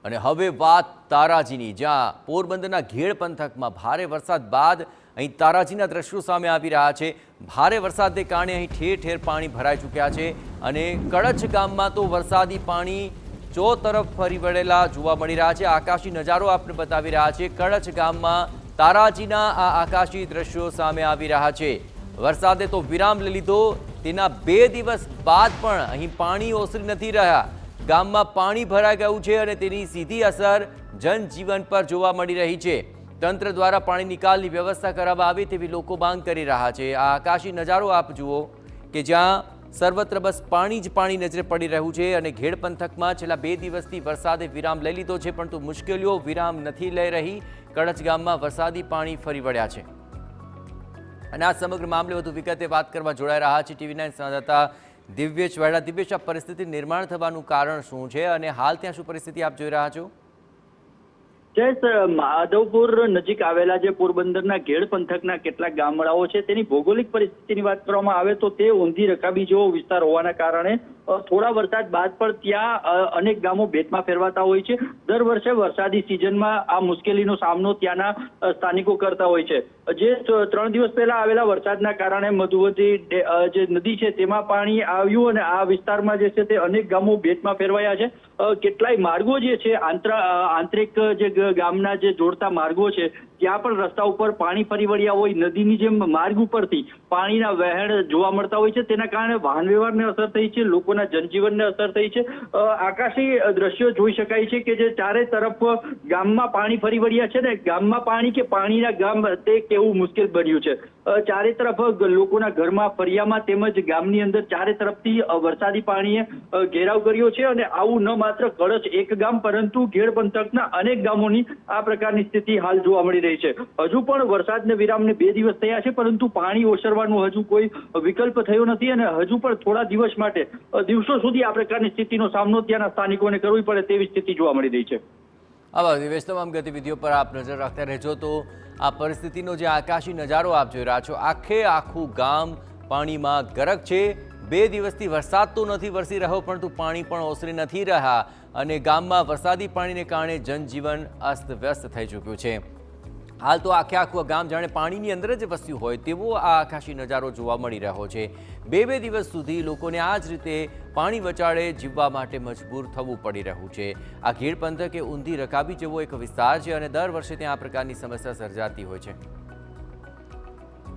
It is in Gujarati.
અને હવે વાત તારાજીની, જ્યાં પોરબંદરના ઘેડ પંથકમાં ભારે વરસાદ બાદ અહીં તારાજીના દ્રશ્યો સામે આવી રહ્યા છે। ભારે વરસાદને કારણે અહીં ઠેર ઠેર પાણી ભરાઈ ચૂક્યા છે અને કળચ ગામમાં તો વરસાદી પાણી ચોતરફ ફરી વળેલા જોવા મળી રહ્યા છે। આકાશી નજારો આપણે બતાવી રહ્યા છે। કળચ ગામમાં તારાજીના આ આકાશી દ્રશ્યો સામે આવી રહ્યા છે। વરસાદે તો વિરામ લઈ લીધો, તેના 2 દિવસ બાદ પણ અહીં પાણી ઓસરી નથી રહ્યા। ગામમાં પાણી ભરાઈ ગયું છે અને તેની સીધી અસર જનજીવન પર જોવા મળી રહી છે। તંત્ર દ્વારા પાણી નિકાલની વ્યવસ્થા કરવામાં આવે તેવી લોકો માંગ કરી રહ્યા છે। આ આકાશી નજારો આપ જુઓ કે જ્યાં સર્વત્ર બસ પાણી જ પાણી નજરે પડી રહ્યું છે અને ઘેડ પંથકમાં છેલ્લા 2 દિવસથી વરસાદે વિરામ લઈ લીધો છે, પરંતુ મુશ્કેલીઓ વિરામ નથી લઈ રહી। કળચ ગામમાં વરસાદી પાણી ફરી વળ્યા છે અને આ સમગ્ર મામલે વધુ વિગતે વાત કરવા જોડાઈ રહ્યા છે TV9 સંવાદદાતા દિવ્યેશ વાડા। દિવ્યેશ, આ પરિસ્થિતિ નિર્માણ થવાનું કારણ શું છે અને હાલ ત્યાં શું પરિસ્થિતિ આપ જોઈ રહ્યા છો? માધવપુર નજીક આવેલા જે પોરબંદરના ઘેડ પંથકના કેટલાક ગામડાઓ છે તેની ભૌગોલિક પરિસ્થિતિની વાત કરવામાં આવે તો તે ઊંધી રકાબી જેવો વિસ્તાર હોવાના કારણે થોડા વરસાદ બાદ પણ ત્યાં અનેક ગામો બેટમાં ફેરવાતા હોય છે। દર વર્ષે વરસાદી સિઝનમાં આ મુશ્કેલીનો સામનો ત્યાંના સ્થાનિકો કરતા હોય છે। જે 3 દિવસ પહેલા આવેલા વરસાદના કારણે મધુવતી જે નદી છે તેમાં પાણી આવ્યું અને આ વિસ્તારમાં જે છે તે અનેક ગામો બેટમાં ફેરવાયા છે। કેટલાય માર્ગો જે છે આંતરિક જે ગામના જે જોડતા માર્ગો છે ત્યાં પણ રસ્તા ઉપર પાણી ફરી વળ્યા હોય, નદીની જેમ માર્ગ ઉપરથી પાણીના વહેણ જોવા મળતા હોય છે। તેના કારણે વાહન વ્યવહારને અસર થઈ છે, લોકોના જનજીવનને અસર થઈ છે। આકાશી દ્રશ્યો જોઈ શકાય છે કે જે ચારે તરફ ગામમાં પાણી ફરી વળ્યા છે ને ગામમાં પાણી કે પાણીના ગામ તે કેવું મુશ્કેલ બન્યું છે। ચારે તરફ લોકોના ઘરમાં, ફરિયામાં તેમજ ગામની અંદર ચારે તરફથી વરસાદી પાણીએ ઘેરાવ કર્યો છે અને આવું ન માત્ર કળચ એક ગામ પરંતુ ઘેડ પંથકના અનેક ગામોની આ પ્રકારની સ્થિતિ હાલ જોવા મળી રહી છે। હજુ પણ વરસાદને વિરામને 2 દિવસ થયા છે પરંતુ પાણી ઓસરવાનો હજુ કોઈ વિકલ્પ થયો નથી અને હજુ પણ થોડા દિવસ માટે દિવસો સુધી આ પ્રકારની સ્થિતિનો સામનો ત્યાંના સ્થાનિકોને કરવી પડે તેવી સ્થિતિ જોવા મળી રહી છે। આવા દિવેશ, તમામ ગતિવિધિઓ પર આપ નજર રાખતા રહેજો। તો આ પરિસ્થિતિનો જે આકાશી નજારો આપ જોઈ રહ્યા છો, આખું ગામ પાણીમાં ગરક છે। 2 દિવસથી વરસાદ તો નથી વરસી રહ્યો પરંતુ પાણી પણ ઓસરી નથી રહ્યા અને ગામમાં વરસાદી પાણીને કારણે જનજીવન અસ્તવ્યસ્ત થઈ ચૂક્યું છે। હાલ તો આખું ગામ જાણે પાણીની અંદર જ વસ્યું હોય તેવો આ આકાશી નજારો જોવા મળી રહ્યો છે। 2 દિવસ સુધી લોકોને આ જ રીતે પાણી વચાળે જીવવા માટે મજબૂર થવું પડી રહ્યું છે। આ ઘેડ પંથક એ ઊંધી રકાબી જેવો એક વિસ્તાર છે અને દર વર્ષે ત્યાં આ પ્રકારની સમસ્યા સર્જાતી હોય છે।